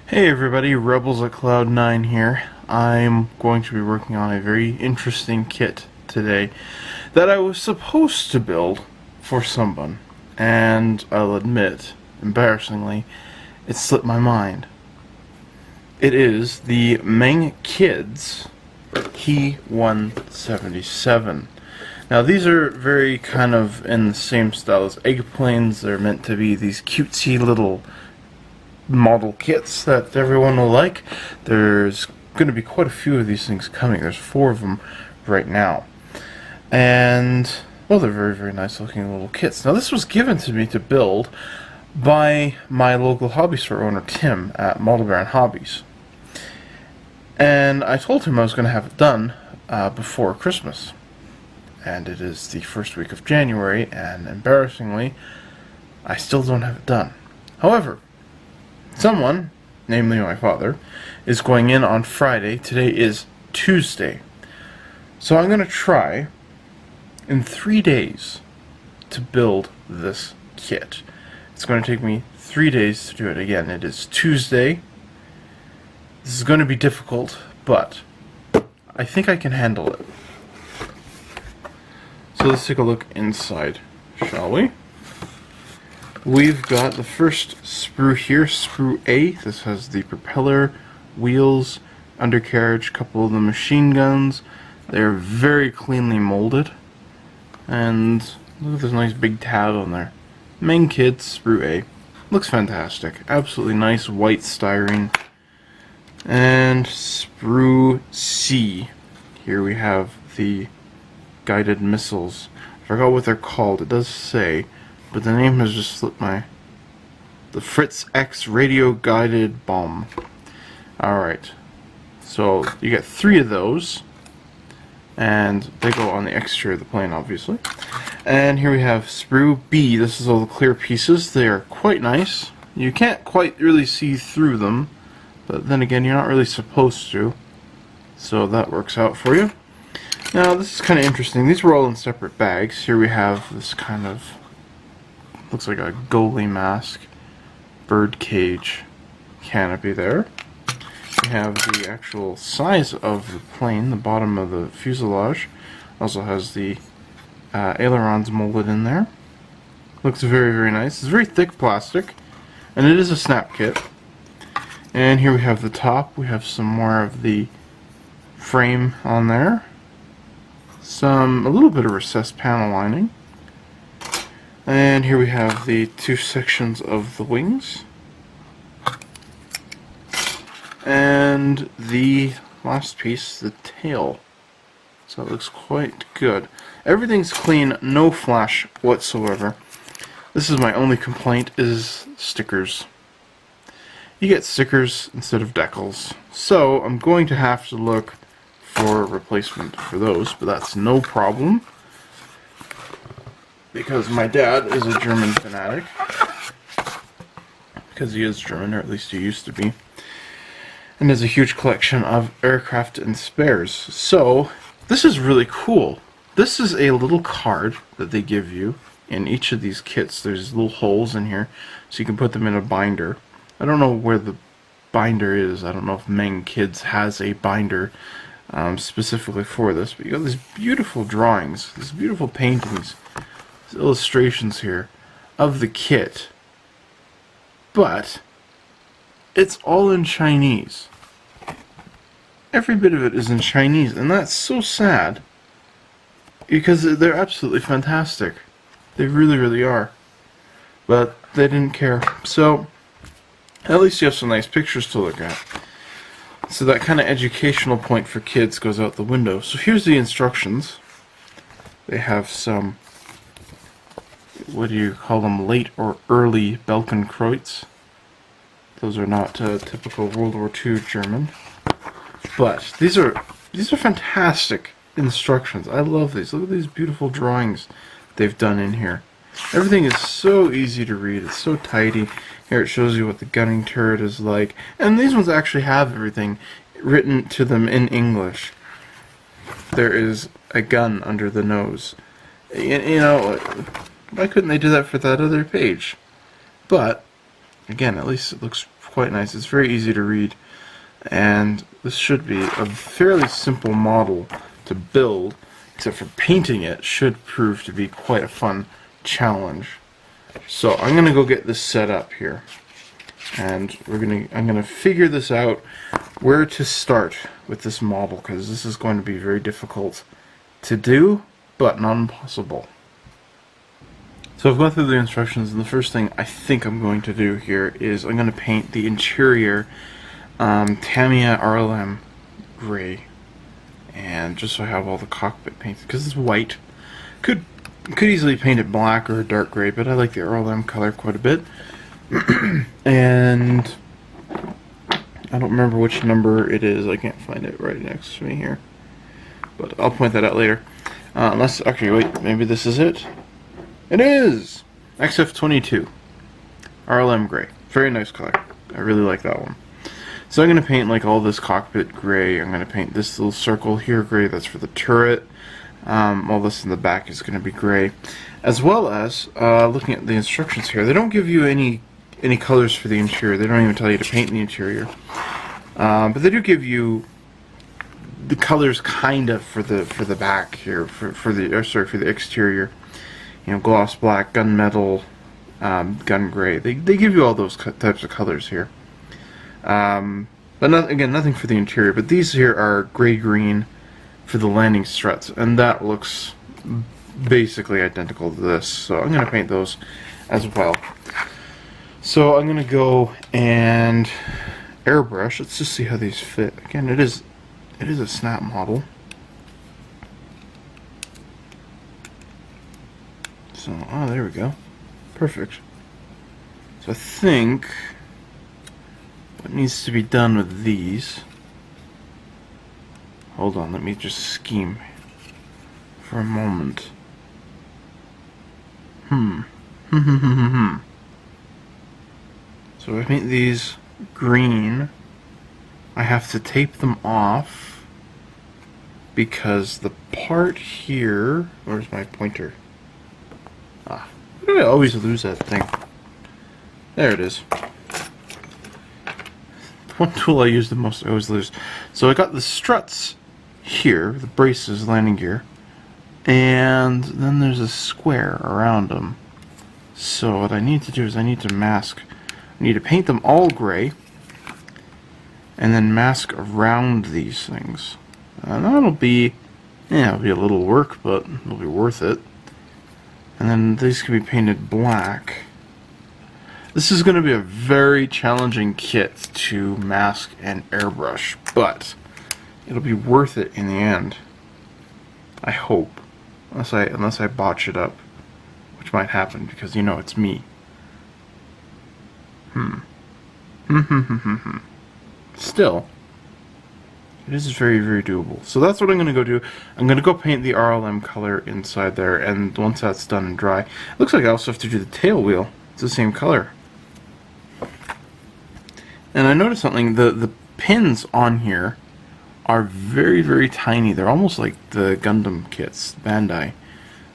Hey everybody, Rebels at Cloud9 here. I'm going to be working on a very interesting kit today that I was supposed to build for someone, and I'll admit, embarrassingly, it slipped my mind. It is the MENG Kids He 177. Now these are very kind of in the same style as eggplanes. They're meant to be these cutesy little model kits that everyone will like. There's going to be quite a few of these things coming. There's 4 of them right now. And, well, they're very, very nice looking little kits. Now this was given to me to build by my local hobby store owner, Tim, at Model Baron Hobbies. And I told him I was going to have it done before Christmas. And it is the first week of January, and embarrassingly, I still don't have it done. However, someone, namely my father, is going in on Friday. Today is Tuesday. So I'm going to try in 3 days to build this kit. It's going to take me 3 days to do it. Again, it is Tuesday. This is going to be difficult, but I think I can handle it. So let's take a look inside, shall we? We've got the first sprue here, sprue A. This has the propeller, wheels, undercarriage, couple of the machine guns. They're very cleanly molded. And look at this nice big tab on there. MENG Kids, sprue A. Looks fantastic. Absolutely nice white styrene. And sprue C. Here we have the guided missiles. I forgot what they're called. It does say, but the name has just slipped my... The Fritz X radio guided bomb. Alright. So you get 3 of those. And they go on the exterior of the plane, obviously. And here we have sprue B. This is all the clear pieces. They are quite nice. You can't quite really see through them. But then again, you're not really supposed to. So that works out for you. Now this is kind of interesting. These were all in separate bags. Here we have this kind of... looks like a goalie mask, bird cage canopy there. We have the actual size of the plane, the bottom of the fuselage. Also has the ailerons molded in there. Looks very, very nice. It's very thick plastic, and it is a snap kit. And here we have the top. We have some more of the frame on there. A little bit of recessed panel lining. And here we have the 2 sections of the wings. And the last piece, the tail. So it looks quite good. Everything's clean, no flash whatsoever. This is my only complaint, is stickers. You get stickers instead of decals. So I'm going to have to look for a replacement for those, but that's no problem. Because my dad is a German fanatic. Because he is German, or at least he used to be. And has a huge collection of aircraft and spares. So, this is really cool. This is a little card that they give you in each of these kits. There's little holes in here, so you can put them in a binder. I don't know where the binder is. I don't know if MENG Kids has a binder specifically for this. But you got these beautiful drawings, these beautiful paintings, these illustrations here of the kit. But it's all in Chinese. Every bit of it is in Chinese, and that's so sad. Because they're absolutely fantastic. They really, really are. But they didn't care. So, at least you have some nice pictures to look at. So that kind of educational point for kids goes out the window. So here's the instructions. They have some, what do you call them, late or early Belkenkreuz. Those are not typical World War II German. But these are fantastic instructions. I love these. Look at these beautiful drawings they've done in here. Everything is so easy to read. It's so tidy. Here it shows you what the gunning turret is like. And these ones actually have everything written to them in English. There is a gun under the nose. You know, why couldn't they do that for that other page? But, again, at least it looks quite nice. It's very easy to read, and this should be a fairly simple model to build, except for painting it should prove to be quite a fun challenge. So I'm gonna go get this set up here, and I'm gonna figure this out, where to start with this model, because this is going to be very difficult to do, but not impossible. So I've gone through the instructions, and the first thing I think I'm going to do here is I'm going to paint the interior Tamiya RLM gray, and just so I have all the cockpit painted, because it's white. Could easily paint it black or a dark gray, but I like the RLM color quite a bit. And I don't remember which number it is. I can't find it right next to me here, but I'll point that out later. Unless, actually, wait, maybe this is it. It is! XF22 RLM gray. Very nice color. I really like that one. So I'm going to paint like all this cockpit gray. I'm going to paint this little circle here gray. That's for the turret. All this in the back is going to be gray. As well as, looking at the instructions here, they don't give you any colors for the interior. They don't even tell you to paint the interior. But they do give you the colors kind of for the back here, for the exterior. You know, gloss black, gunmetal, gun gray. They give you all those types of colors here. But again, nothing for the interior. But these here are gray-green for the landing struts, and that looks basically identical to this. So I'm going to paint those as well. So I'm going to go and airbrush. Let's just see how these fit. Again, it is a snap model. So, oh, there we go. Perfect. So I think what needs to be done with these... Hold on, let me just scheme for a moment. So I paint these green. I have to tape them off because the part here... Where's my pointer? Ah, why do I always lose that thing? There it is. The one tool I use the most I always lose. So I got the struts here, the braces, landing gear, and then there's a square around them. So what I need to do is I need to mask. I need to paint them all gray, and then mask around these things. And that'll be, yeah, it'll be a little work, but it'll be worth it. And then these can be painted black. This is going to be a very challenging kit to mask and airbrush, but it'll be worth it in the end. I hope, unless I botch it up, which might happen because you know it's me. Still, it is very, very doable. So that's what I'm going to go do. I'm going to go paint the RLM color inside there, and once that's done and dry, it looks like I also have to do the tail wheel. It's the same color. And I noticed something, the pins on here are very, very tiny. They're almost like the Gundam kits, Bandai.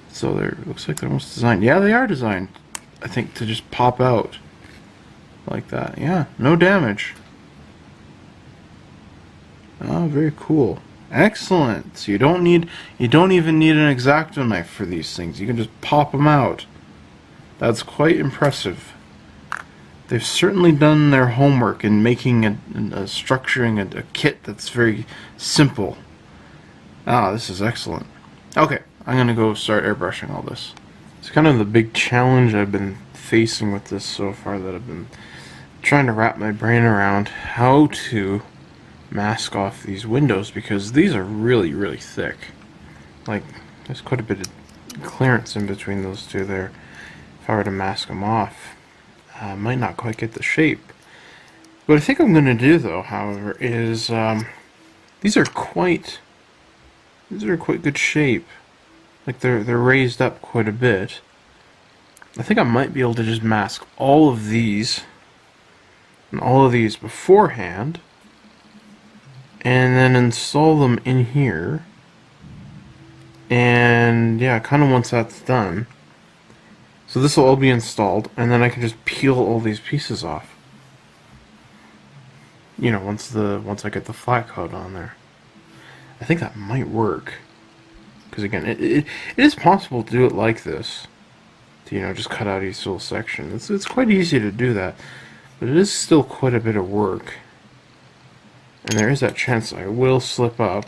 So looks like they're almost designed. Yeah, they are designed, I think, to just pop out like that. Yeah, no damage. Oh, very cool. Excellent. So you don't even need an X-Acto knife for these things. You can just pop them out. That's quite impressive. They've certainly done their homework in making structuring a kit that's very simple. Ah, this is excellent. Okay, I'm gonna go start airbrushing all this. It's kind of the big challenge I've been facing with this so far, that I've been trying to wrap my brain around how to mask off these windows, because these are really, really thick. Like, there's quite a bit of clearance in between those two there. If I were to mask them off, I might not quite get the shape. What I think I'm going to do, though, however, is these are quite good shape. Like they're raised up quite a bit. I think I might be able to just mask all of these and all of these beforehand, and then install them in here. And yeah, kind of once that's done. So this will all be installed, and then I can just peel all these pieces off. you know, once I get the flat coat on there. I think that might work. Because again, it is possible to do it like this. To, you know, just cut out each little section. It's quite easy to do that. But it is still quite a bit of work. And there is that chance I will slip up.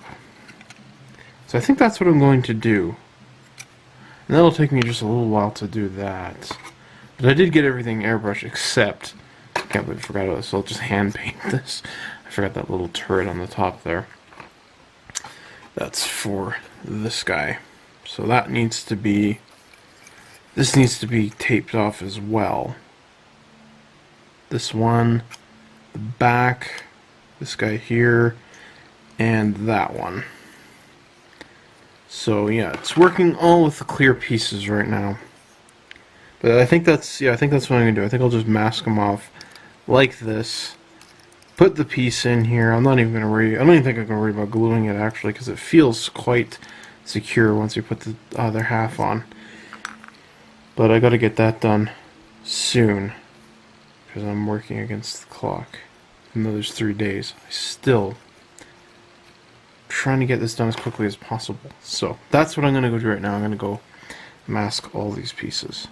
So I think that's what I'm going to do. And that'll take me just a little while to do that. But I did get everything airbrushed except... I can't believe I forgot about this, so I'll just hand paint this. I forgot that little turret on the top there. That's for this guy. So that needs to be... This needs to be taped off as well. This one, the back, this guy here, and that one. So yeah, it's working all with the clear pieces right now. But I think that's, yeah, I think that's what I'm gonna do. I think I'll just mask them off like this. Put the piece in here. I'm not even gonna worry. I don't even think I'm gonna worry about gluing it actually, because it feels quite secure once you put the other half on. But I gotta get that done soon, because I'm working against the clock. Even though there's 3 days, I still trying to get this done as quickly as possible. So that's what I'm gonna go do right now. I'm gonna go mask all these pieces.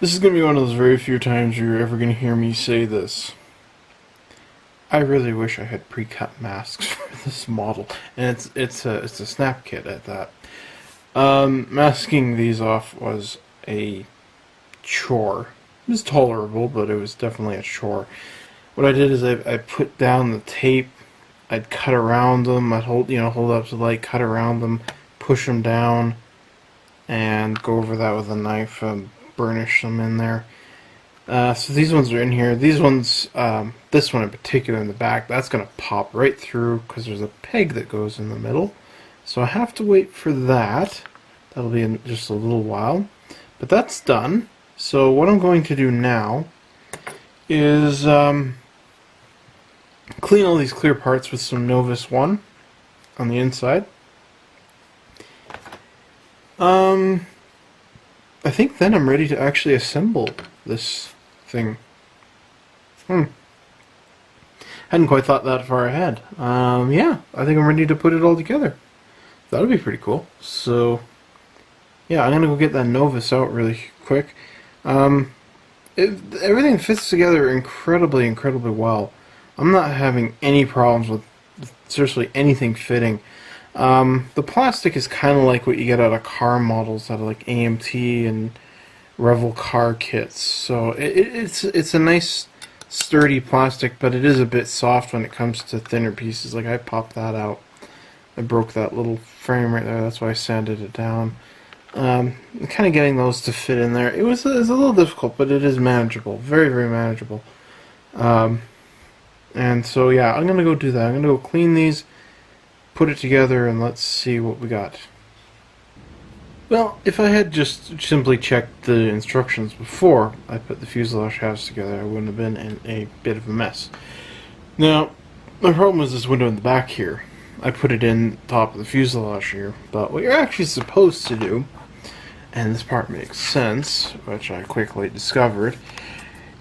This is gonna be one of those very few times you're ever gonna hear me say this. I really wish I had pre-cut masks for this model, and it's a snap kit at that. Masking these off was a chore. It was tolerable, but it was definitely a chore. What I did is I put down the tape. I'd cut around them. I'd hold up to the light, cut around them, push them down, and go over that with a knife and burnish them in there. So these ones are in here. These ones, this one in particular in the back, that's going to pop right through because there's a peg that goes in the middle. So I have to wait for that. That'll be in just a little while. But that's done. So what I'm going to do now is clean all these clear parts with some Novus 1 on the inside. I think then I'm ready to actually assemble this thing. Hadn't quite thought that far ahead. Yeah, I think I'm ready to put it all together. That'll be pretty cool. So, yeah, I'm gonna go get that Novus out really quick. Everything fits together incredibly well. I'm not having any problems with seriously anything fitting. The plastic is kind of like what you get out of car models, out of like AMT and Revel car kits. So it's a nice sturdy plastic, but it is a bit soft when it comes to thinner pieces. Like I popped that out. I broke that little frame right there. That's why I sanded it down. Kind of getting those to fit in there. It was a little difficult, but it is manageable. Very manageable. And so yeah, I'm gonna go do that. I'm gonna go clean these, put it together, and let's see what we got. Well, if I had just simply checked the instructions before I put the fuselage halves together, I wouldn't have been in a bit of a mess. Now, my problem was this window in the back here. I put it in top of the fuselage here, but what you're actually supposed to do, and this part makes sense, which I quickly discovered,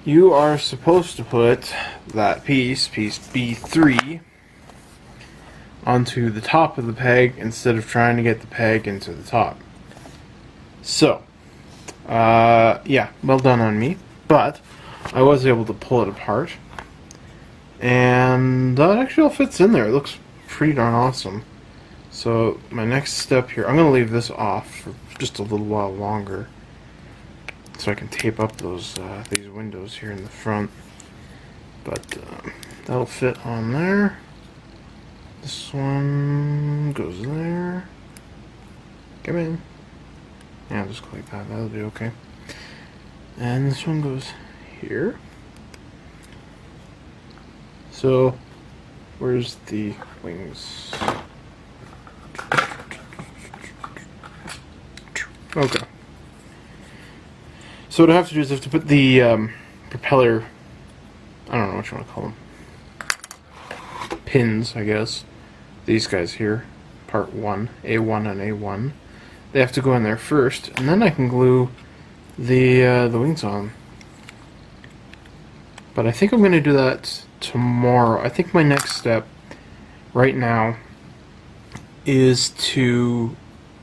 you are supposed to put that piece B3, onto the top of the peg instead of trying to get the peg into the top. So, yeah, well done on me, but I was able to pull it apart, and that actually all fits in there. It looks pretty darn awesome. So my next step here, I'm going to leave this off for just a little while longer so I can tape up those these windows here in the front, but that'll fit on there. This one goes there. Come in. Yeah, just like that. That'll be okay. And this one goes here. So, where's the wings? Okay. So what I have to do is I have to put the propeller, I don't know what you want to call them, pins, I guess. These guys here, part 1, A1 and A1. They have to go in there first, and then I can glue the wings on. But I think I'm going to do that tomorrow. I think my next step right now is to...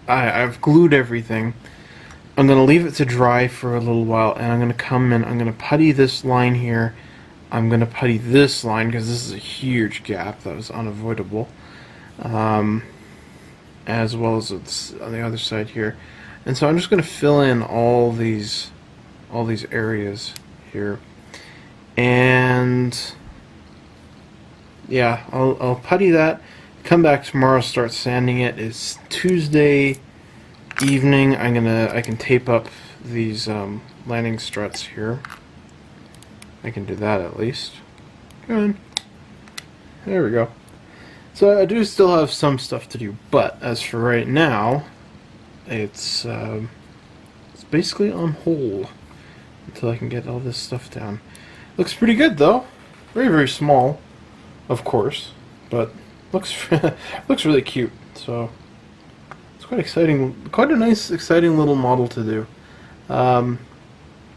I've glued everything. I'm going to leave it to dry for a little while, and I'm going to come in, I'm going to putty this line here. I'm going to putty this line, because this is a huge gap that was unavoidable. As well as it's on the other side here. And so I'm just going to fill in all these areas here. And yeah, I'll putty that, come back tomorrow, start sanding it. It's Tuesday evening. I can tape up these landing struts here. I can do that at least. Good. There we go. So I do still have some stuff to do, but as for right now, it's basically on hold until I can get all this stuff down. Looks pretty good though. Very, very small, of course, but looks looks really cute. So it's quite exciting, quite a nice, exciting little model to do.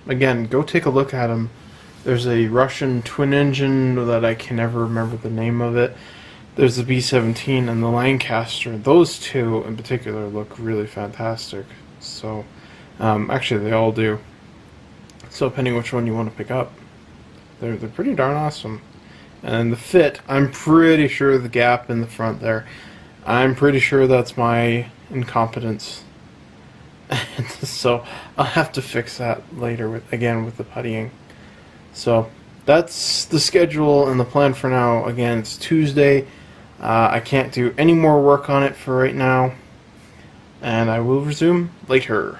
Again, go take a look at them. There's a Russian twin engine that I can never remember the name of it. There's the B-17 and the Lancaster. Those two in particular look really fantastic. So, actually they all do. So depending which one you want to pick up, they're pretty darn awesome. And the fit, I'm pretty sure the gap in the front there, I'm pretty sure that's my incompetence. So I'll have to fix that later with the puttying. So that's the schedule and the plan for now. Again, it's Tuesday. I can't do any more work on it for right now, and I will resume later.